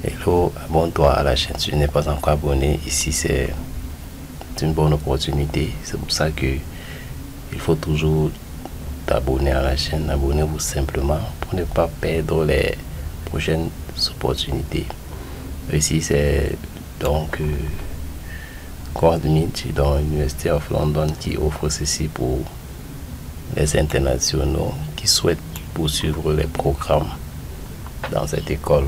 Hello, abonne-toi à la chaîne si tu n'es pas encore abonné. Ici, c'est une bonne opportunité. C'est pour ça que il faut toujours t'abonner à la chaîne. Abonnez-vous simplement pour ne pas perdre les prochaines opportunités. Ici, c'est donc Coordinate dans l'University of London qui offre ceci pour les internationaux qui souhaitent poursuivre les programmes dans cette école.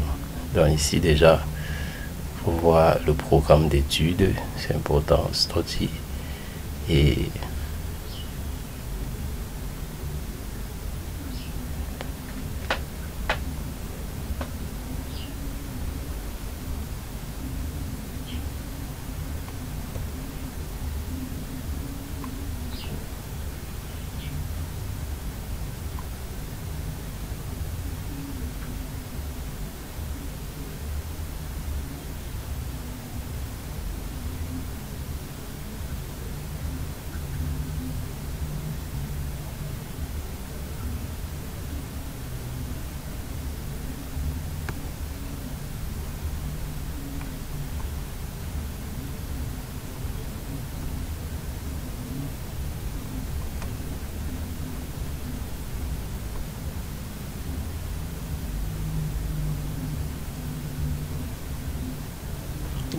Donc ici déjà, il faut voir le programme d'études, c'est important, study, et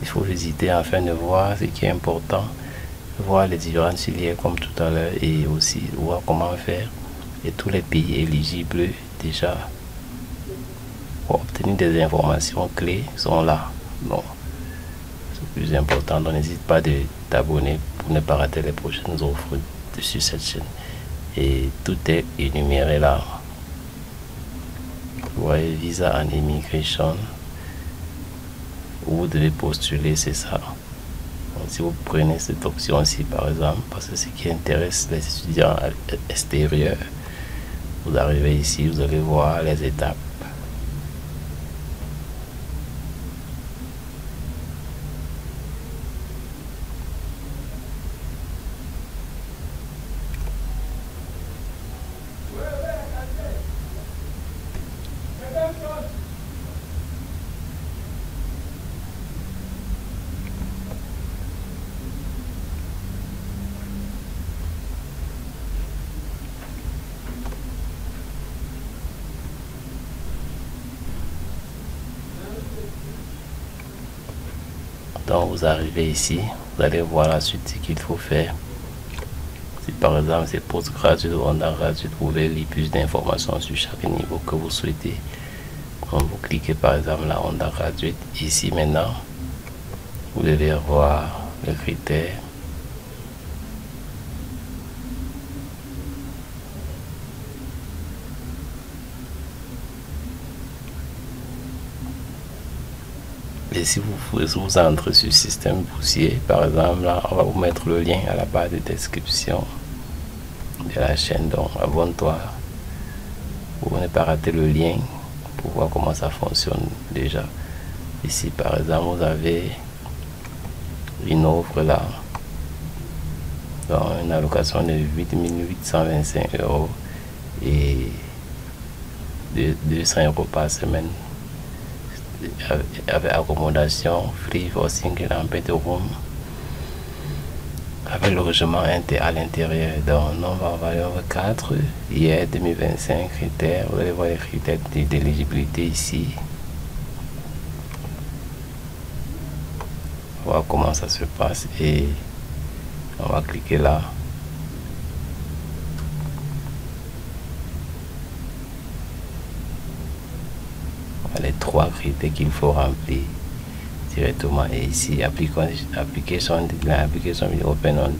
il faut visiter afin de voir ce qui est important, voir les différentes filières comme tout à l'heure et aussi voir comment faire. Et tous les pays éligibles déjà pour obtenir des informations clés sont là. Donc c'est plus important, donc n'hésite pas de t'abonner pour ne pas rater les prochaines offres sur cette chaîne. Et tout est énuméré là. Vous voyez, visa and immigration, vous devez postuler, c'est ça. Donc, si vous prenez cette option-ci par exemple, parce que ce qui intéresse les étudiants extérieurs, vous arrivez ici, vous allez voir les étapes. Donc vous arrivez ici, vous allez voir la suite ce qu'il faut faire. Si par exemple c'est postgraduate ou undergraduate, vous pouvez lire plus d'informations sur chaque niveau que vous souhaitez. Donc vous cliquez par exemple là undergraduate. Ici maintenant, vous devez voir les critères. Et si vous entrez sur système boursier, par exemple, là, on va vous mettre le lien à la barre de description de la chaîne. Donc, abonne-toi pour ne pas rater le lien pour voir comment ça fonctionne déjà. Ici, par exemple, vous avez une offre là, dans une allocation de 8 825 € et 200 € par semaine. Avec accommodation, free for single and bedroom, avec logement à l'intérieur. Donc on va variable 4 hier 2025 critères. Vous allez voir les critères d'éligibilité ici. On va voir comment ça se passe et on va cliquer là. Les 3 critères qu'il faut remplir directement. Et ici application open on,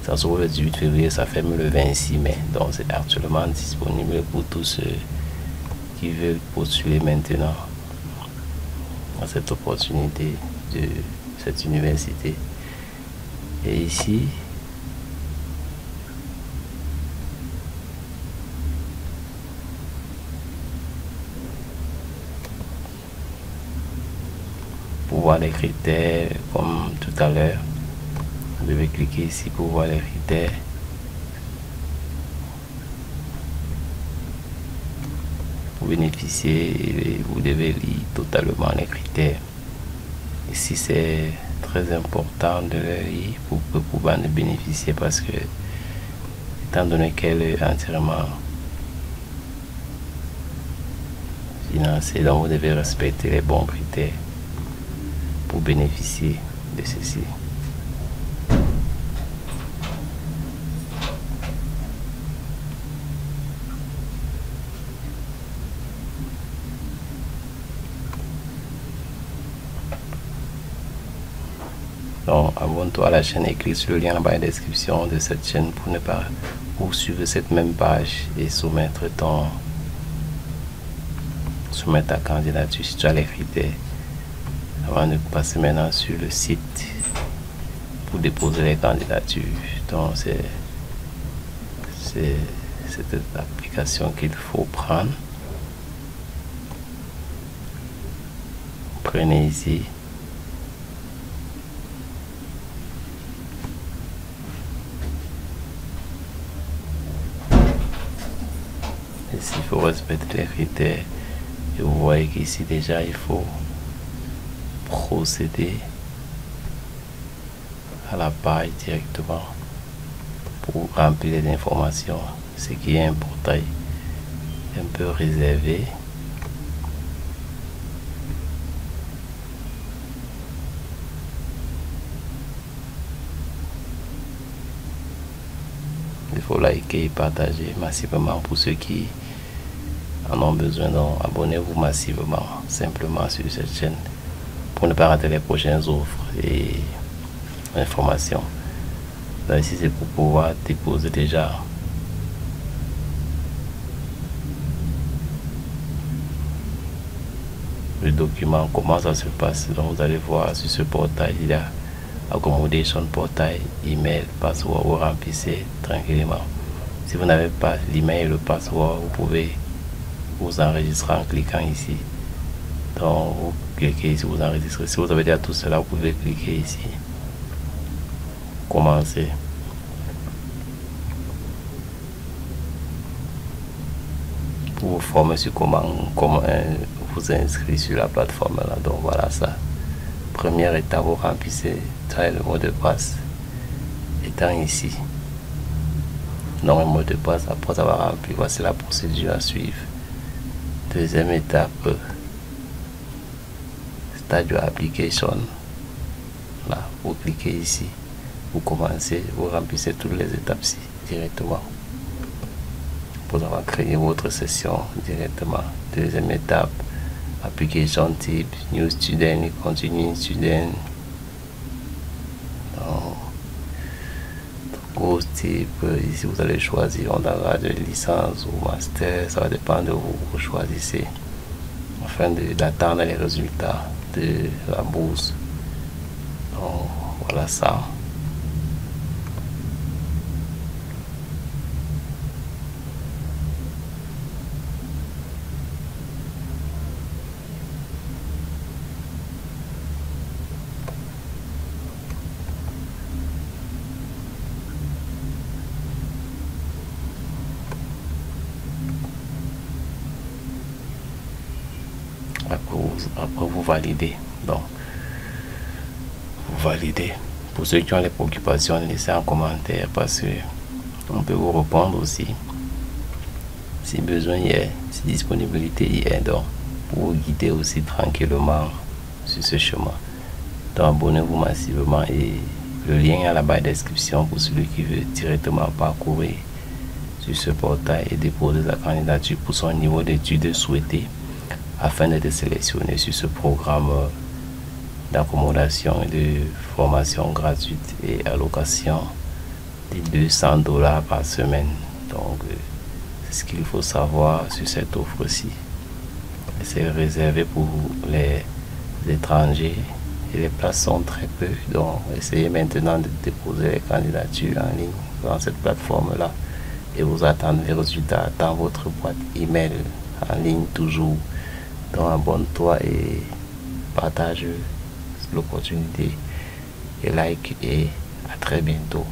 ça s'ouvre le 18 février, ça ferme le 26 mai. Donc c'est actuellement disponible pour tous ceux qui veulent postuler maintenant à cette opportunité de cette université. Et ici pour voir les critères comme tout à l'heure, vous devez cliquer ici pour voir les critères. Pour bénéficier, vous devez lire totalement les critères. Ici, c'est très important de le lire pour pouvoir en bénéficier parce que, étant donné qu'elle est entièrement financée, donc vous devez respecter les bons critères pour bénéficier de ceci. Donc, abonne-toi à la chaîne et clique sur le lien en bas de la description de cette chaîne pour ne pas poursuivre cette même page et soumettre ta candidature si tu as les critères avant de passer maintenant sur le site pour déposer les candidatures. Donc, c'est cette application qu'il faut prendre. Prenez ici. Ici, il faut respecter les critères. Et vous voyez qu'ici déjà, il faut procéder à la page directement pour remplir les informations. Ce qui est un portail un peu réservé. Il faut liker et partager massivement pour ceux qui en ont besoin. Donc abonnez-vous massivement simplement sur cette chaîne pour ne pas rater les prochaines offres et informations. Donc ici c'est pour pouvoir déposer déjà le document, comment ça se passe. Donc vous allez voir sur ce portail, il y a accommodation, portail, email, password. Vous remplissez tranquillement. Si vous n'avez pas l'email et le password, vous pouvez vous enregistrer en cliquant ici. Donc vous cliquez ici, vous enregistrez. Si vous avez déjà tout cela, vous pouvez cliquer ici, commencer. Pour vous former sur comment vous inscrire sur la plateforme là. Donc voilà ça. Première étape, vous remplissez le mot de passe étant ici. Non, un mot de passe après avoir rempli. Voici la procédure à suivre. Deuxième étape, Start your application. Là, vous cliquez ici, vous commencez, vous remplissez toutes les étapes-ci directement. Vous allez créer votre session directement. Deuxième étape, application type, new student, continuing student. Course type, ici vous allez choisir undergrad, de licence ou master, ça va dépendre de vous, vous choisissez afin d'attendre les résultats de la bourse. Donc voilà ça. Après vous validez. Donc vous validez. Pour ceux qui ont les préoccupations, laissez en commentaire parce que on peut vous répondre aussi si besoin il y a, si disponibilité il y a, donc pour vous guider aussi tranquillement sur ce chemin. Donc abonnez-vous massivement et le lien est à la barre de description pour celui qui veut directement parcourir sur ce portail et déposer sa candidature pour son niveau d'études souhaité afin d'être sélectionné sur ce programme d'accommodation et de formation gratuite et allocation de $200 par semaine. Donc c'est ce qu'il faut savoir sur cette offre-ci. C'est réservé pour les étrangers et les places sont très peu. Donc essayez maintenant de déposer les candidatures en ligne dans cette plateforme-là et vous attendez les résultats dans votre boîte email en ligne toujours. Donc abonne-toi et partage l'opportunité et like et à très bientôt.